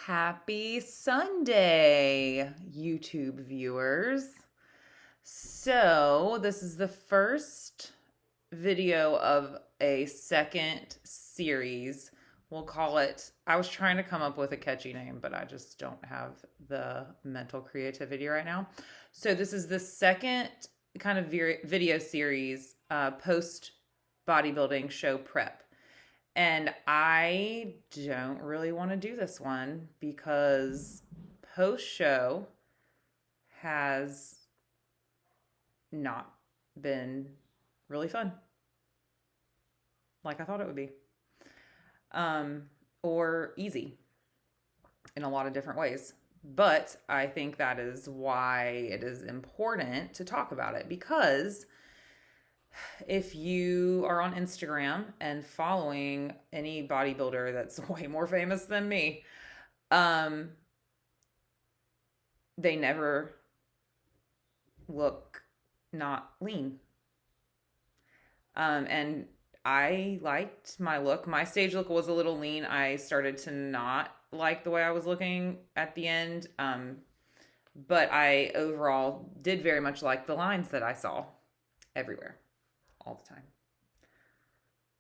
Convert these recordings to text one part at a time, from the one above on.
Happy Sunday, YouTube viewers. So, this is the first video of a second series. We'll call it, I was trying to come up with a catchy name, but I just don't have the mental creativity right now. So, this is the second kind of video series post bodybuilding show prep. And I don't really want to do this one because post show has not been really fun like I thought it would be, or easy in a lot of different ways. But I think that is why it is important to talk about it, because if you are on Instagram and following any bodybuilder that's way more famous than me, they never look not lean. And I liked my look. My stage look was a little lean. I started to not like the way I was looking at the end. But I overall did very much like the lines that I saw everywhere, all the time.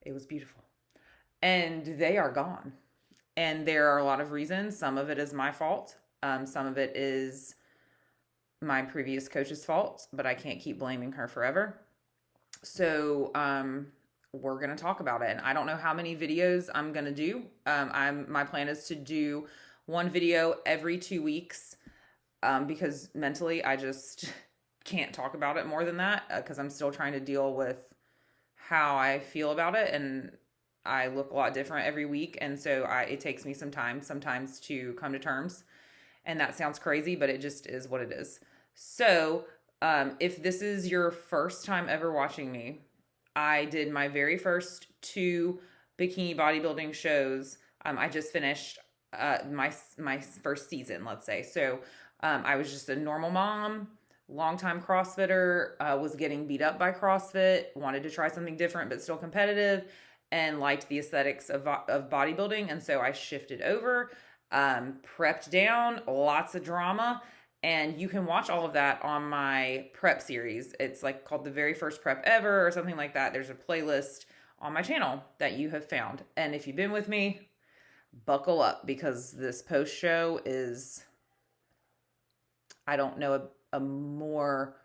It was beautiful. And they are gone. And there are a lot of reasons. Some of it is my fault. Some of it is my previous coach's fault, but I can't keep blaming her forever. So we're going to talk about it. And I don't know how many videos I'm going to do. My plan is to do one video every 2 weeks because mentally I just can't talk about it more than that because I'm still trying to deal with how I feel about it, and I look a lot different every week, and so it takes me some time sometimes to come to terms, and that sounds crazy, but it just is what it is. So if this is your first time ever watching me, I did my very first 2 bikini bodybuilding shows. I just finished my first season, let's say. So I was just a normal mom, longtime CrossFitter, was getting beat up by CrossFit, wanted to try something different but still competitive, and liked the aesthetics of bodybuilding. And so I shifted over, prepped down, lots of drama. And you can watch all of that on my prep series. It's like called The Very First Prep Ever or something like that. There's a playlist on my channel that you have found. And if you've been with me, buckle up, because this post show is, I don't know a more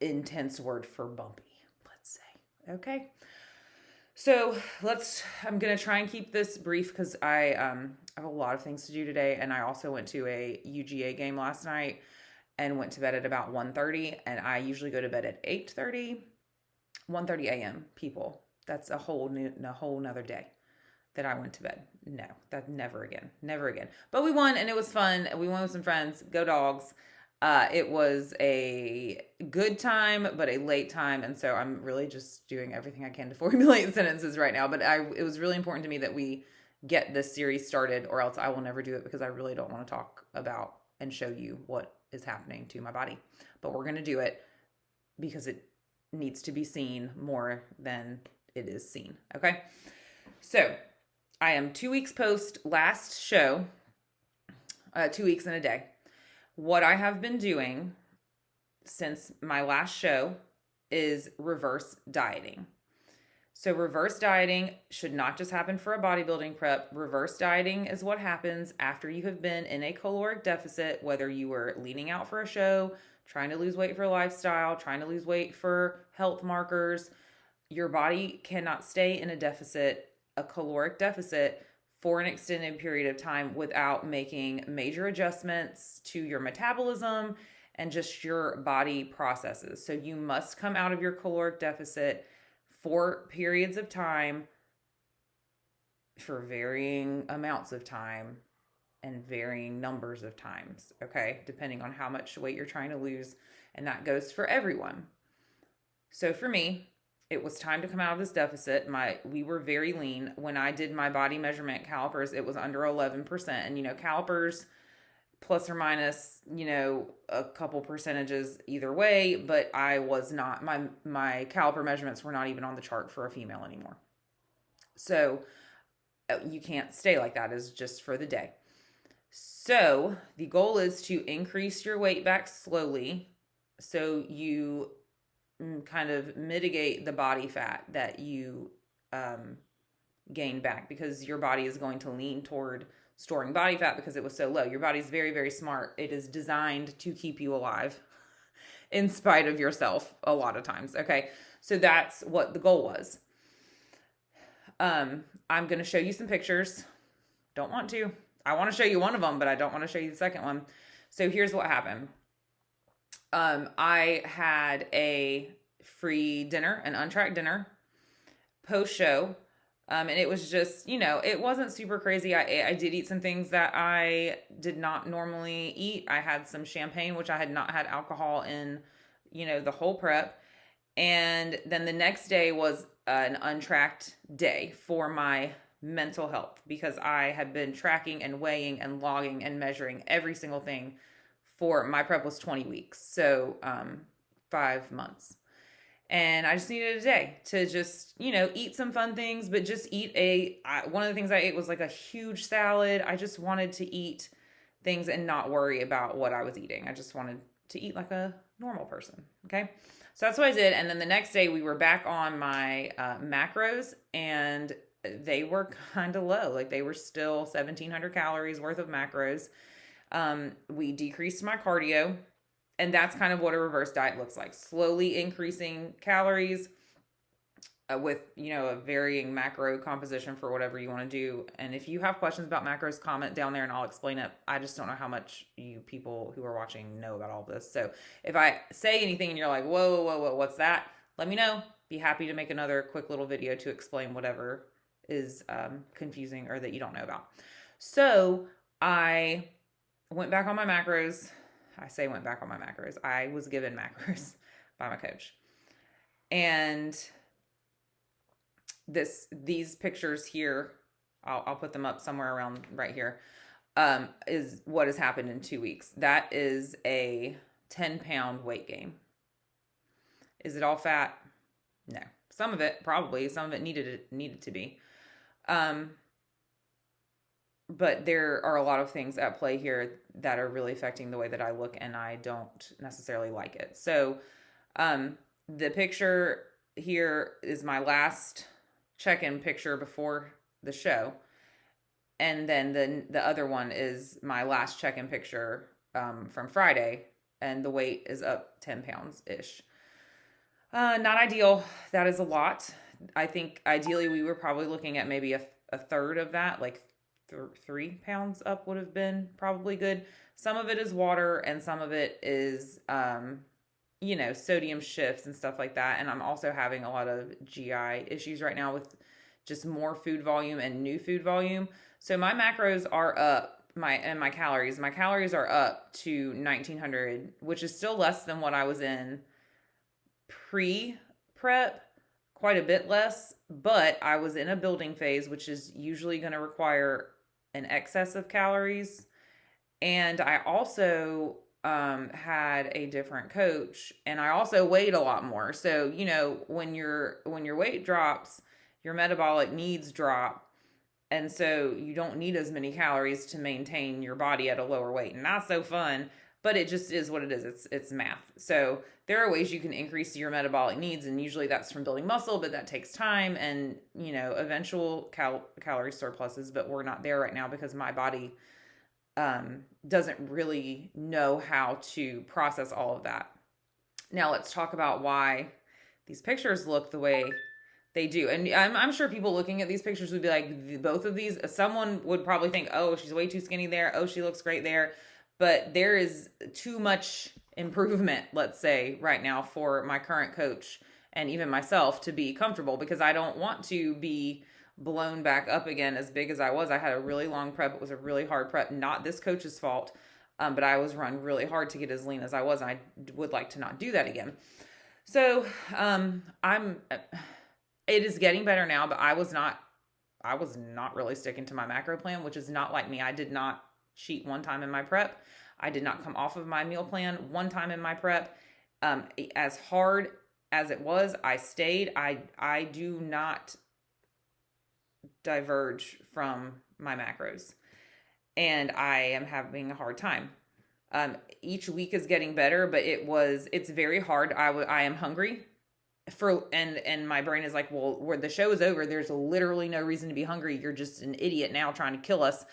intense word for bumpy, let's say. Okay. So I'm going to try and keep this brief because I have a lot of things to do today. And I also went to a UGA game last night and went to bed at about 1:30. And I usually go to bed at 8:30, 1:30 a.m. people. That's a whole nother day that I went to bed. No, that never again. But we won and it was fun. We won with some friends. Go Dogs. It was a good time, but a late time. And so I'm really just doing everything I can to formulate sentences right now. But it was really important to me that we get this series started, or else I will never do it, because I really don't want to talk about and show you what is happening to my body. But we're going to do it because it needs to be seen more than it is seen. Okay. So I am 2 weeks post last show, 2 weeks and a day. What I have been doing since my last show is reverse dieting. So reverse dieting should not just happen for a bodybuilding prep. Reverse dieting is what happens after you have been in a caloric deficit, whether you were leaning out for a show, trying to lose weight for a lifestyle, trying to lose weight for health markers. Your body cannot stay in a caloric deficit for an extended period of time without making major adjustments to your metabolism and just your body processes. So you must come out of your caloric deficit for periods of time, for varying amounts of time and varying numbers of times, okay? Depending on how much weight you're trying to lose, and that goes for everyone. So for me, it was time to come out of this deficit. We were very lean. When I did my body measurement calipers, it was under 11%. And, calipers plus or minus, a couple percentages either way, but I was not, my caliper measurements were not even on the chart for a female anymore. So you can't stay like that. It's just for the day. So the goal is to increase your weight back slowly so you kind of mitigate the body fat that you gain back, because your body is going to lean toward storing body fat because it was so low. Your body's very, very smart. It is designed to keep you alive in spite of yourself a lot of times. Okay. So that's what the goal was. I'm going to show you some pictures. Don't want to. I want to show you one of them, but I don't want to show you the second one. So here's what happened. I had a free dinner, an untracked dinner, post-show. And it was just, it wasn't super crazy. I did eat some things that I did not normally eat. I had some champagne, which I had not had alcohol in, the whole prep. And then the next day was an untracked day for my mental health, because I had been tracking and weighing and logging and measuring every single thing for my prep was 20 weeks. So 5 months. And I just needed a day to just, eat some fun things, but just eat one of the things I ate was like a huge salad. I just wanted to eat things and not worry about what I was eating. I just wanted to eat like a normal person. Okay. So that's what I did. And then the next day we were back on my macros, and they were kind of low. Like they were still 1,700 calories worth of macros. We decreased my cardio. And that's kind of what a reverse diet looks like. Slowly increasing calories with, a varying macro composition for whatever you want to do. And if you have questions about macros, comment down there and I'll explain it. I just don't know how much you people who are watching know about all this. So if I say anything and you're like, whoa, what's that? Let me know. Be happy to make another quick little video to explain whatever is confusing or that you don't know about. So I went back on my macros. I say went back on my macros. I was given macros by my coach. And these pictures here, I'll put them up somewhere around right here, is what has happened in 2 weeks. That is a 10-pound weight gain. Is it all fat? No. Some of it, probably. Some of it needed to be. But there are a lot of things at play here that are really affecting the way that I look, and I don't necessarily like it. So the picture here is my last check-in picture before the show. And then the other one is my last check-in picture from Friday, and the weight is up 10 pounds-ish. Not ideal. That is a lot. I think ideally we were probably looking at maybe a third of that, like 3 pounds up would have been probably good. Some of it is water and some of it is, sodium shifts and stuff like that. And I'm also having a lot of GI issues right now with just more food volume and new food volume. So my macros are up, my calories. My calories are up to 1,900, which is still less than what I was in pre-prep. Quite a bit less, but I was in a building phase, which is usually going to require an excess of calories. And I also had a different coach, and I also weighed a lot more. So, when your weight drops, your metabolic needs drop. And so you don't need as many calories to maintain your body at a lower weight. And not so fun, but it just is what it is. It's math. So there are ways you can increase your metabolic needs, and usually that's from building muscle, but that takes time and, eventual calorie surpluses, but we're not there right now because my body doesn't really know how to process all of that. Now let's talk about why these pictures look the way they do. And I'm sure people looking at these pictures would be like, both of these, someone would probably think, oh, she's way too skinny there. Oh, she looks great there. But there is too much improvement, let's say, right now for my current coach and even myself to be comfortable, because I don't want to be blown back up again as big as I was. I had a really long prep. It was a really hard prep. Not this coach's fault, but I was run really hard to get as lean as I was, and I would like to not do that again. So it is getting better now, but I was not really sticking to my macro plan, which is not like me. I did not cheat one time in my prep. I did not come off of my meal plan one time in my prep. As hard as it was, I stayed. I do not diverge from my macros, and I am having a hard time. Each week is getting better, but it's very hard. I am hungry and my brain is like, well, where the show is over, there's literally no reason to be hungry. You're just an idiot now trying to kill us,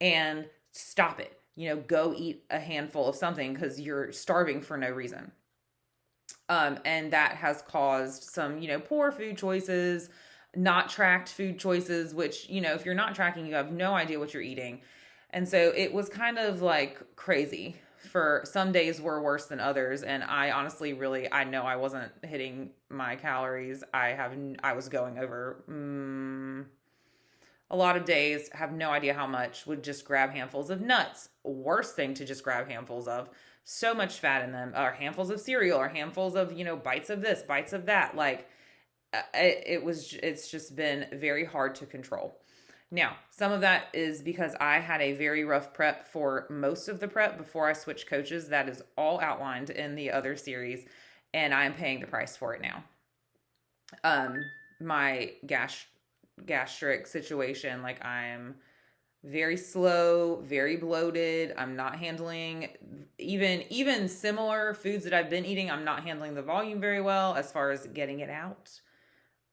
and stop it. Go eat a handful of something because you're starving for no reason. And that has caused some, poor food choices, not tracked food choices, which, if you're not tracking, you have no idea what you're eating. And so it was kind of like crazy. For some days were worse than others. And I honestly I know I wasn't hitting my calories. I was going over a lot of days, have no idea how much, would just grab handfuls of nuts. Worst thing to just grab handfuls of. So much fat in them, or handfuls of cereal, or handfuls of, bites of this, bites of that. Like, it's just been very hard to control. Now, some of that is because I had a very rough prep for most of the prep before I switched coaches. That is all outlined in the other series, and I'm paying the price for it now. My gastric situation, like, I'm very slow, very bloated. I'm not handling even similar foods that I've been eating. I'm not handling the volume very well as far as getting it out.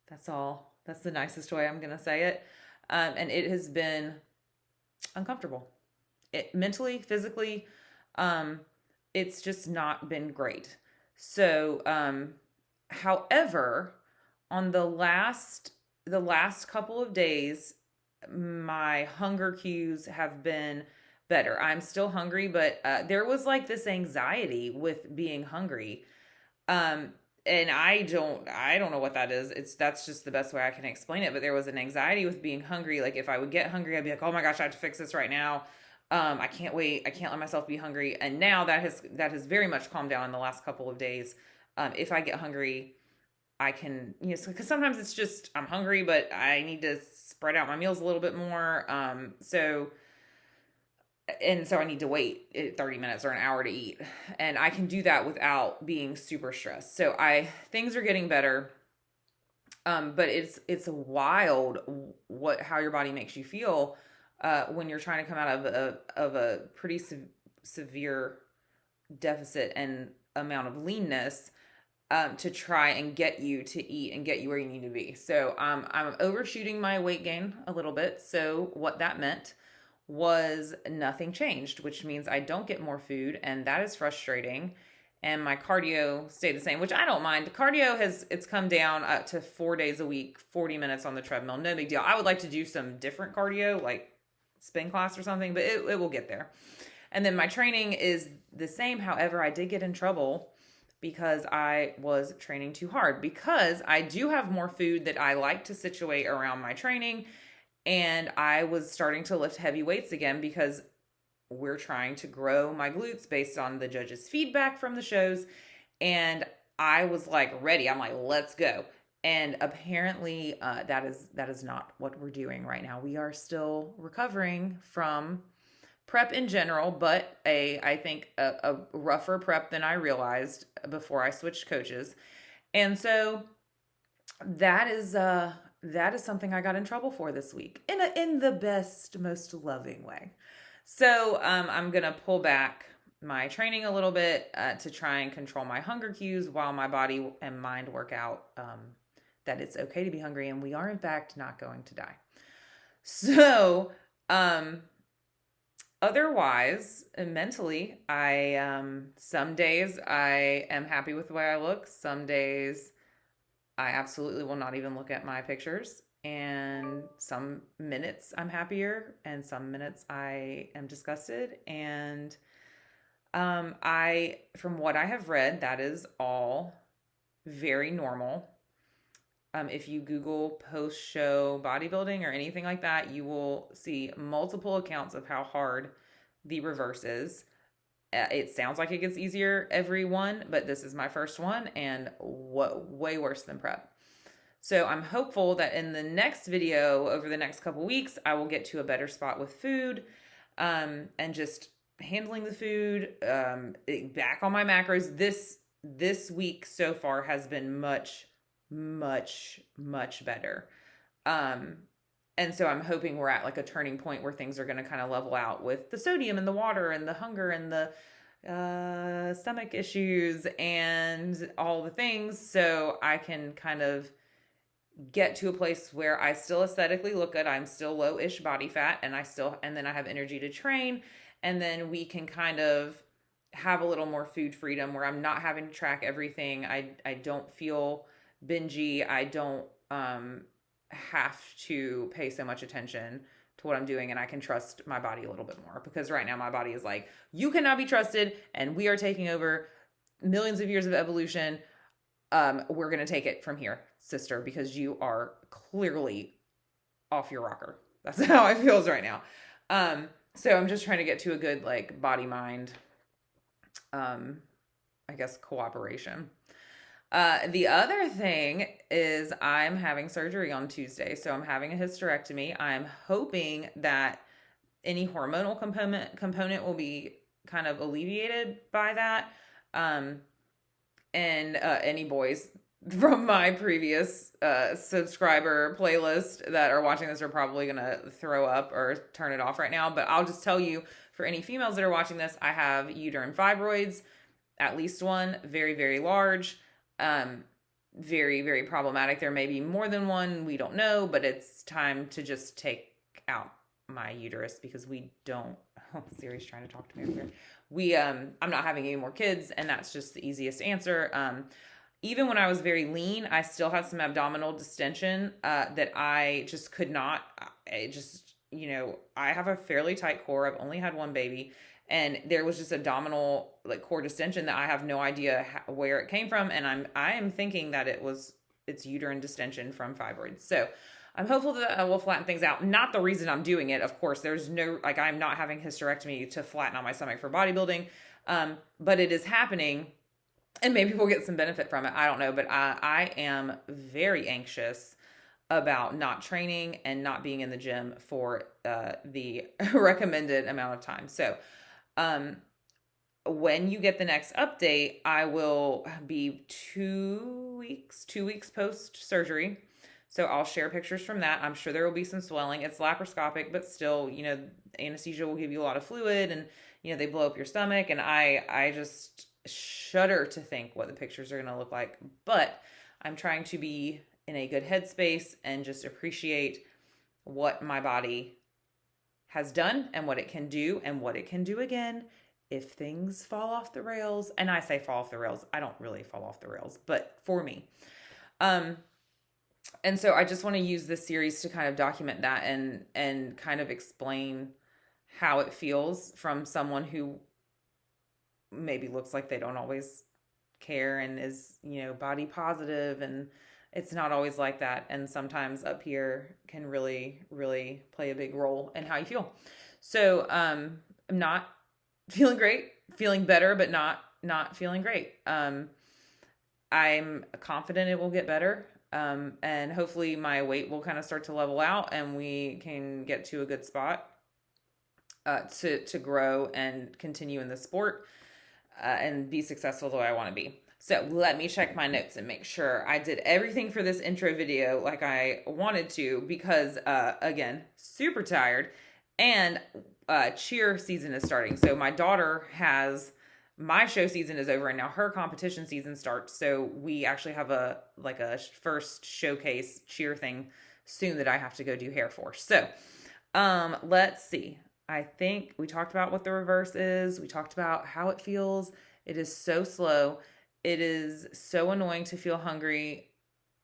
That's all. That's the nicest way I'm going to say it. And it has been uncomfortable. Mentally, physically, it's just not been great. So, however, on the last couple of days, my hunger cues have been better. I'm still hungry, but there was like this anxiety with being hungry. And I don't know what that is. That's just the best way I can explain it. But there was an anxiety with being hungry. Like, if I would get hungry, I'd be like, oh my gosh, I have to fix this right now. I can't wait. I can't let myself be hungry. And now that has very much calmed down in the last couple of days. If I get hungry, I can, because sometimes it's just, I'm hungry, but I need to spread out my meals a little bit more. So I need to wait 30 minutes or an hour to eat. And I can do that without being super stressed. So things are getting better. But it's wild how your body makes you feel when you're trying to come out of a pretty severe deficit and amount of leanness, to try and get you to eat and get you where you need to be. So I'm overshooting my weight gain a little bit. So what that meant was nothing changed, which means I don't get more food, and that is frustrating. And my cardio stayed the same, which I don't mind. Cardio it's come down to 4 days a week, 40 minutes on the treadmill. No big deal. I would like to do some different cardio, like spin class or something, but it will get there. And then my training is the same. However, I did get in trouble because I was training too hard, because I do have more food that I like to situate around my training. And I was starting to lift heavy weights again because we're trying to grow my glutes based on the judges' feedback from the shows. And I was like ready. I'm like, let's go. And apparently that is not what we're doing right now. We are still recovering from prep in general, but I think a rougher prep than I realized before I switched coaches. And so that is something I got in trouble for this week in the best, most loving way. So I'm gonna pull back my training a little bit to try and control my hunger cues while my body and mind work out that it's okay to be hungry, and we are in fact not going to die. So otherwise, mentally, some days I am happy with the way I look. Some days I absolutely will not even look at my pictures. And some minutes I'm happier, and some minutes I am disgusted. And from what I have read, that is all very normal. If you Google post-show bodybuilding or anything like that, you will see multiple accounts of how hard the reverse is. It sounds like it gets easier every one, but this is my first one, and way worse than prep. So I'm hopeful that in the next video, over the next couple weeks, I will get to a better spot with food, and just handling the food, back on my macros. This week so far has been much, much, much better. And And so I'm hoping we're at like a turning point where things are going to kind of level out with the sodium and the water and the hunger and the stomach issues and all the things. So I can kind of get to a place where I still aesthetically look good. I'm still low-ish body fat, and then I have energy to train. And then we can kind of have a little more food freedom where I'm not having to track everything. I don't feel bingy. I don't have to pay so much attention to what I'm doing, and I can trust my body a little bit more, because right now my body is like, you cannot be trusted and we are taking over millions of years of evolution. We're going to take it from here, sister, because you are clearly off your rocker. That's how it feels right now. So I'm just trying to get to a good, like, body mind, I guess, cooperation. The other thing is I'm having surgery on Tuesday. So I'm having a hysterectomy. I'm hoping that any hormonal component will be kind of alleviated by that. And any boys from my previous subscriber playlist that are watching this are probably going to throw up or turn it off right now. But I'll just tell you, for any females that are watching this, I have uterine fibroids, at least one, very, very large, very, very problematic. There may be more than one, we don't know, but it's time to just take out my uterus, because we don't, Siri's trying to talk to me over here. I'm not having any more kids, and that's just the easiest answer. Even when I was very lean, I still had some abdominal distension, that I just could not, I have a fairly tight core. I've only had one baby, and there was just abdominal, like, core distension that I have no idea where it came from. And I am thinking that it's uterine distension from fibroids. So I'm hopeful that I will flatten things out. Not the reason I'm doing it, of course. There's no, like, I'm not having hysterectomy to flatten out my stomach for bodybuilding. But it is happening, and maybe we'll get some benefit from it. I don't know, but I am very anxious about not training and not being in the gym for the recommended amount of time. So when you get the next update, I will be 2 weeks post surgery. So I'll share pictures from that. I'm sure there will be some swelling. It's laparoscopic, but still, anesthesia will give you a lot of fluid, and, they blow up your stomach. And I just shudder to think what the pictures are going to look like. But I'm trying to be in a good headspace and just appreciate what my body has done and what it can do and what it can do again if things fall off the rails. And I say fall off the rails. I don't really fall off the rails, but for me. And so I just want to use this series to kind of document that and kind of explain how it feels from someone who maybe looks like they don't always care and is, body positive, and it's not always like that. And sometimes up here can really, really play a big role in how you feel. So, I'm not feeling great, feeling better, but not feeling great. I'm confident it will get better. And hopefully my weight will kind of start to level out, and we can get to a good spot, to grow and continue in the sport, and be successful the way I want to be. So let me check my notes and make sure I did everything for this intro video like I wanted to, because, again, super tired, and, cheer season is starting. So my daughter my show season is over, and now her competition season starts. So we actually have a first showcase cheer thing soon that I have to go do hair for. So, let's see. I think we talked about what the reverse is. We talked about how it feels. It is so slow. It is so annoying to feel hungry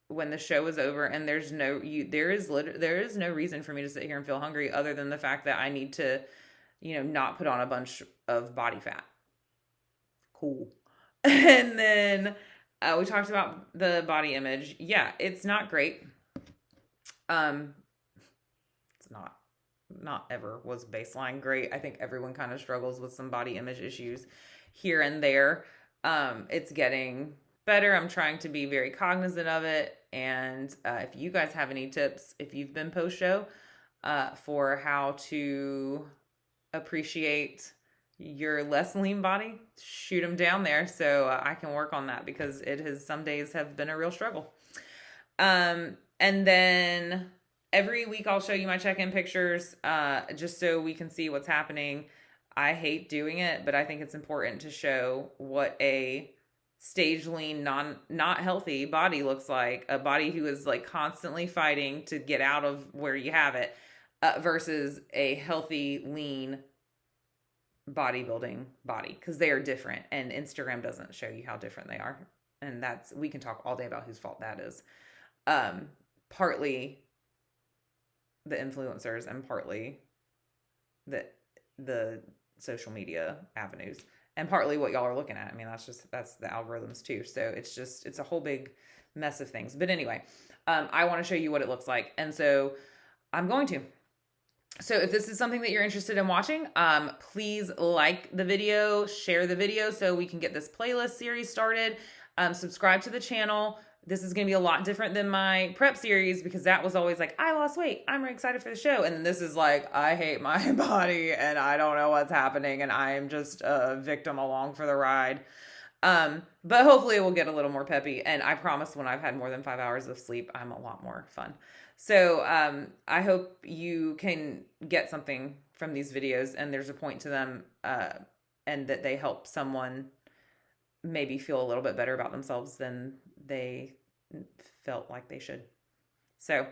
when the show is over, and there is no reason for me to sit here and feel hungry other than the fact that I need to, not put on a bunch of body fat. Cool. And then we talked about the body image. Yeah, it's not great. It's not ever was baseline great. I think everyone kind of struggles with some body image issues here and there. It's getting better. I'm trying to be very cognizant of it. And if you guys have any tips, if you've been post-show, for how to appreciate your less lean body, shoot them down there so I can work on that, because some days have been a real struggle. And then every week I'll show you my check-in pictures, just so we can see what's happening. I hate doing it, but I think it's important to show what a stage lean, not healthy body looks like. A body who is like constantly fighting to get out of where you have it, versus a healthy, lean bodybuilding body, because they are different, and Instagram doesn't show you how different they are. And that's, we can talk all day about whose fault that is. Partly the influencers, and partly the social media avenues, and partly what y'all are looking at. I mean, that's the algorithms too. So it's a whole big mess of things. But anyway, I want to show you what it looks like, and so I'm going to. So if this is something that you're interested in watching, please like the video, share the video so we can get this playlist series started. Subscribe to the channel. This is going to be a lot different than my prep series, because that was always like, I lost weight, I'm really excited for the show. And then this is like, I hate my body and I don't know what's happening and I am just a victim along for the ride. But hopefully it will get a little more peppy. And I promise, when I've had more than 5 hours of sleep, I'm a lot more fun. So I hope you can get something from these videos and there's a point to them, and that they help someone maybe feel a little bit better about themselves than they felt like they should. So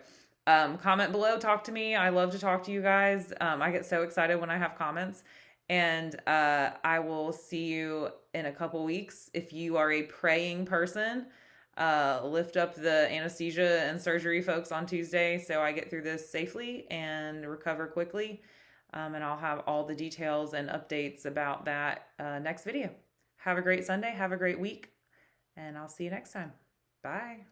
comment below, talk to me. I love to talk to you guys. I get so excited when I have comments. And I will see you in a couple weeks. If you are a praying person, lift up the anesthesia and surgery folks on Tuesday so I get through this safely and recover quickly. And I'll have all the details and updates about that next video. Have a great Sunday. Have a great week. And I'll see you next time. Bye.